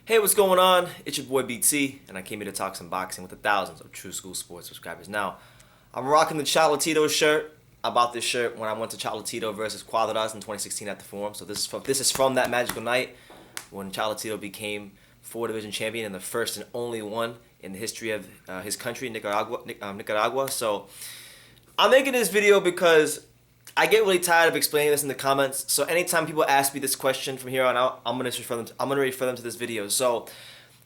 Hey, what's going on? It's your boy BT, and I came here to talk some boxing with the thousands of True School Sports subscribers. Now, I'm rocking the Chocolatito shirt. I bought this shirt when I went to Chocolatito versus Cuadras in 2016 at the Forum. So this is from that magical night when Chocolatito became 4-division champion and the first and only one in the history of his country, Nicaragua. So I'm making this video because I get really tired of explaining this in the comments. So anytime people ask me this question from here on out, I'm gonna refer them to this video. So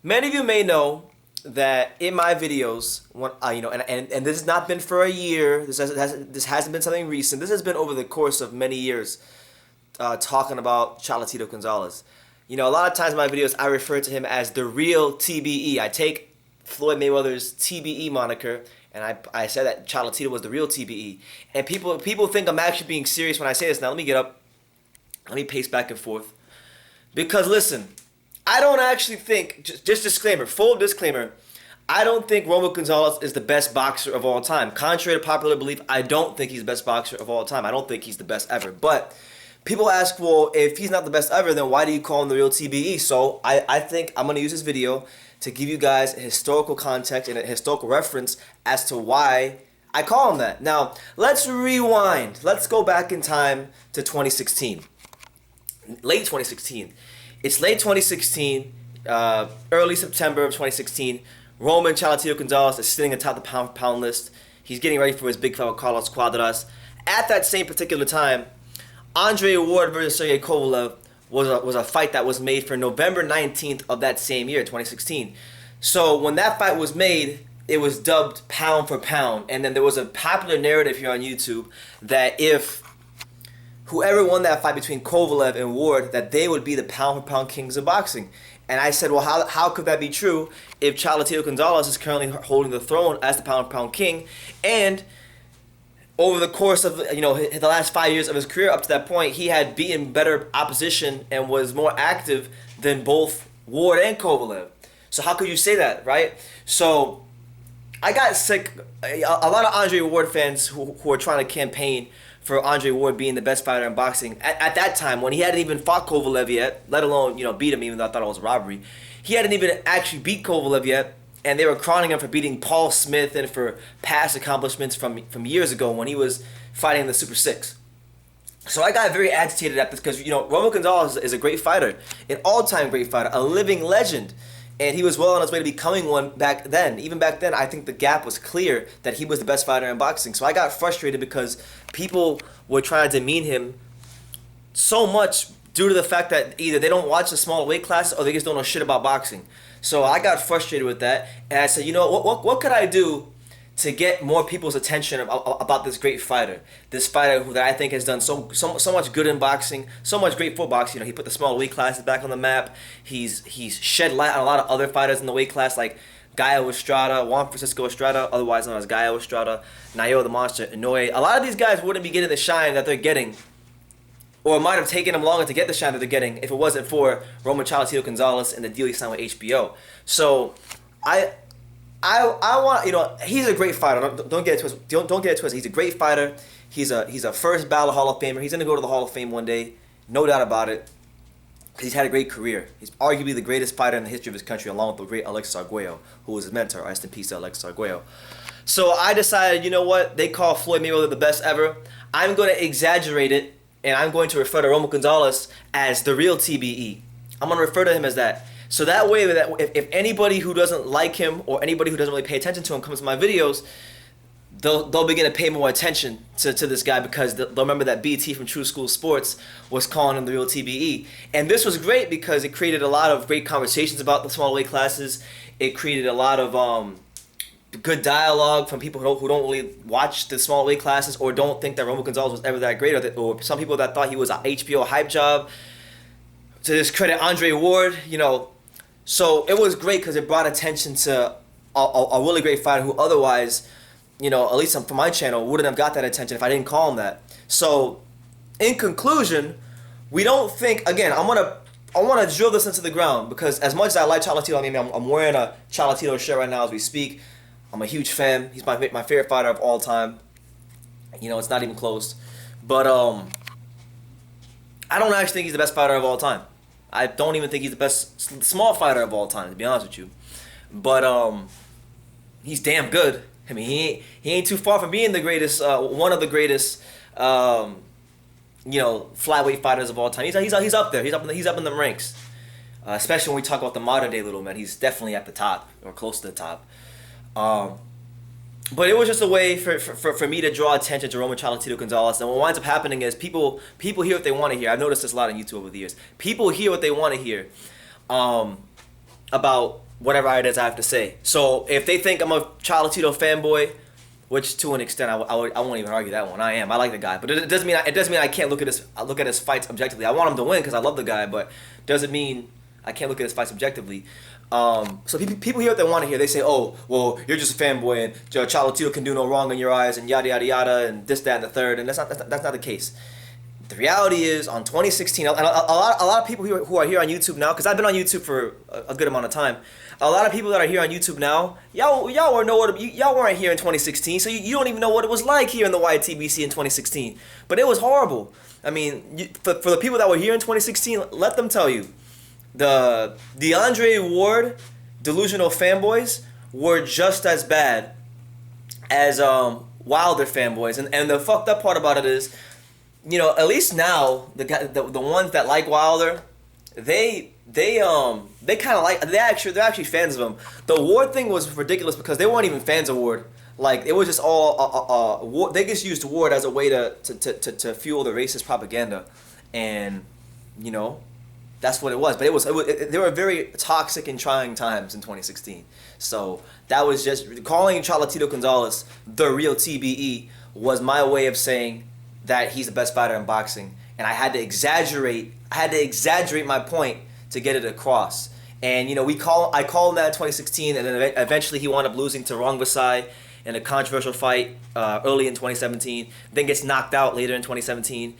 many of you may know that in my videos, and this has not been for a year. This hasn't been something recent. This has been over the course of many years, talking about Chocolatito Gonzalez. You know, a lot of times in my videos, I refer to him as the real TBE. I take Floyd Mayweather's TBE moniker, and I said that Chocolatito was the real TBE. And people think I'm actually being serious when I say this. Now let me get up. Let me pace back and forth. Because listen, I don't actually think, just disclaimer, full disclaimer, I don't think Romo Gonzalez is the best boxer of all time. Contrary to popular belief, I don't think he's the best boxer of all time. I don't think he's the best ever. But people ask, well, if he's not the best ever, then why do you call him the real TBE? So I think I'm going to use this video to give you guys a historical context and a historical reference as to why I call him that. Now, let's rewind. Let's go back in time to 2016. Late 2016. It's late 2016, early September of 2016. Roman Chocolatito Gonzalez is sitting atop the pound-for-pound list. He's getting ready for his big fight with Carlos Cuadras. At that same particular time, Andre Ward versus Sergey Kovalev was a fight that was made for November 19th of that same year, 2016. So when that fight was made, it was dubbed pound for pound. And then there was a popular narrative here on YouTube that if whoever won that fight between Kovalev and Ward, that they would be the pound for pound kings of boxing. And I said, well, how could that be true if Chocolatito Gonzalez is currently holding the throne as the pound for pound king, and over the course of the last 5 years of his career up to that point, he had beaten better opposition and was more active than both Ward and Kovalev. So how could you say that, right? So I got sick. A lot of Andre Ward fans who are trying to campaign for Andre Ward being the best fighter in boxing at that time, when he hadn't even fought Kovalev yet, let alone beat him, even though I thought it was a robbery. He hadn't even actually beat Kovalev yet. And they were crowning him for beating Paul Smith and for past accomplishments from years ago when he was fighting the Super 6. So I got very agitated at this because, Romo Gonzalez is a great fighter, an all-time great fighter, a living legend. And he was well on his way to becoming one back then. Even back then, I think the gap was clear that he was the best fighter in boxing. So I got frustrated because people were trying to demean him so much due to the fact that either they don't watch the smaller weight classes or they just don't know shit about boxing. So I got frustrated with that, and I said, what could I do to get more people's attention about this great fighter? This fighter that I think has done so much good in boxing, so much great for boxing. He put the small weight classes back on the map. He's shed light on a lot of other fighters in the weight class like Gallo Estrada, Juan Francisco Estrada, otherwise known as Gallo Estrada, Nayo the Monster Inoue. A lot of these guys wouldn't be getting the shine that they're getting, or it might have taken them longer to get the shine that they're getting if it wasn't for Roman Chocolatito Gonzalez and the deal he signed with HBO. So I want, he's a great fighter. Don't get it twisted. Don't get it twisted. He's a great fighter. He's a first ballot Hall of Famer. He's gonna go to the Hall of Fame one day, no doubt about it. Because he's had a great career. He's arguably the greatest fighter in the history of his country, along with the great Alexis Arguello, who was his mentor. Rest in peace to Alexis Arguello. So I decided, they call Floyd Mayweather the best ever. I'm gonna exaggerate it, and I'm going to refer to Romo Gonzalez as the real TBE. I'm going to refer to him as that. So that way, that if anybody who doesn't like him or anybody who doesn't really pay attention to him comes to my videos, they'll begin to pay more attention to this guy, because they'll remember that BT from True School Sports was calling him the real TBE. And this was great because it created a lot of great conversations about the small weight classes. It created a lot of good dialogue from people who don't really watch the small weight classes or don't think that Romo Gonzalez was ever that great, or some people that thought he was an HBO hype job. To discredit Andre Ward, So it was great because it brought attention to a really great fighter who otherwise, at least from my channel, wouldn't have got that attention if I didn't call him that. So in conclusion, we don't think, again, I want to drill this into the ground, because as much as I like Chocolatito, I'm wearing a Chocolatito shirt right now as we speak. I'm a huge fan. He's my favorite fighter of all time. It's not even close. But I don't actually think he's the best fighter of all time. I don't even think he's the best small fighter of all time, to be honest with you. But he's damn good. I mean, he ain't too far from being the greatest, one of the greatest, flyweight fighters of all time. He's up there. He's up in the ranks. Especially when we talk about the modern day little man, he's definitely at the top or close to the top. But it was just a way for me to draw attention to Roman Chocolatito Gonzalez. And what winds up happening is people hear what they want to hear. I've noticed this a lot on YouTube over the years. People hear what they want to hear about whatever it is I have to say. So if they think I'm a Chocolatito fanboy, which to an extent I won't even argue that one. I am. I like the guy, but it doesn't mean I can't look at his fights objectively. I want him to win because I love the guy, but doesn't mean I can't look at his fights objectively. So people hear what they want to hear. They say, "Oh, well, you're just a fanboy, and Chocolatito can do no wrong in your eyes, and yada yada yada, and this, that, and the third." And that's not the case. The reality is, on 2016, and a lot of people who are here on YouTube now, because I've been on YouTube for a good amount of time. A lot of people that are here on YouTube now, y'all weren't here in 2016, so you don't even know what it was like here in the YTBC in 2016. But it was horrible. I mean, for the people that were here in 2016, let them tell you. The DeAndre Ward delusional fanboys were just as bad as Wilder fanboys, and the fucked up part about it is, at least now the ones that like Wilder, they're actually fans of him. The Ward thing was ridiculous because they weren't even fans of Ward. Like, it was just all they just used Ward as a way to fuel the racist propaganda, and that's what it was. But they were very toxic and trying times in 2016. So that was just calling Chocolatito Gonzalez the real TBE was my way of saying that he's the best fighter in boxing, and I had to exaggerate my point to get it across. And I called him that in 2016, and then eventually he wound up losing to Rongvisai in a controversial fight early in 2017. Then gets knocked out later in 2017.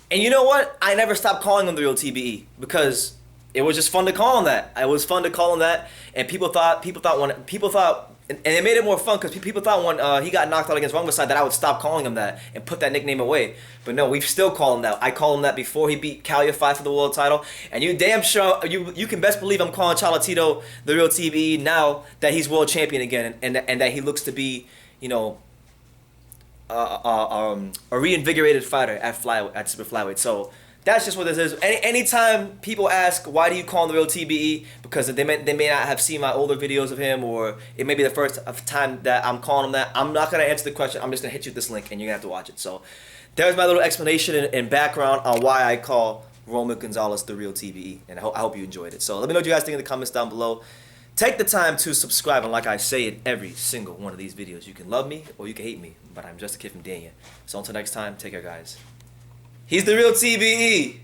And you know what? I never stopped calling him the real TBE because it was just fun to call him that. It was fun to call him that, and people thought, and it made it more fun because people thought when he got knocked out against Rongvisai that I would stop calling him that and put that nickname away. But no, we still call him that. I call him that before he beat Kalya for the world title, and you damn sure you can best believe I'm calling Chocolatito the real TBE now that he's world champion again, and that he looks to be a reinvigorated fighter at super flyweight. So that's just what this is. Anytime people ask why do you call him the real TBE, because they may not have seen my older videos of him, or it may be the first time that I'm calling him that, I'm not gonna answer the question. I'm just gonna hit you with this link, and you're gonna have to watch it. So there's my little explanation and background on why I call Roman Gonzalez the real TBE, and I hope you enjoyed it. So let me know what you guys think in the comments down below. Take the time to subscribe, and like I say in every single one of these videos, you can love me or you can hate me, but I'm just a kid from Dania. So until next time, take care, guys. He's the real TBE.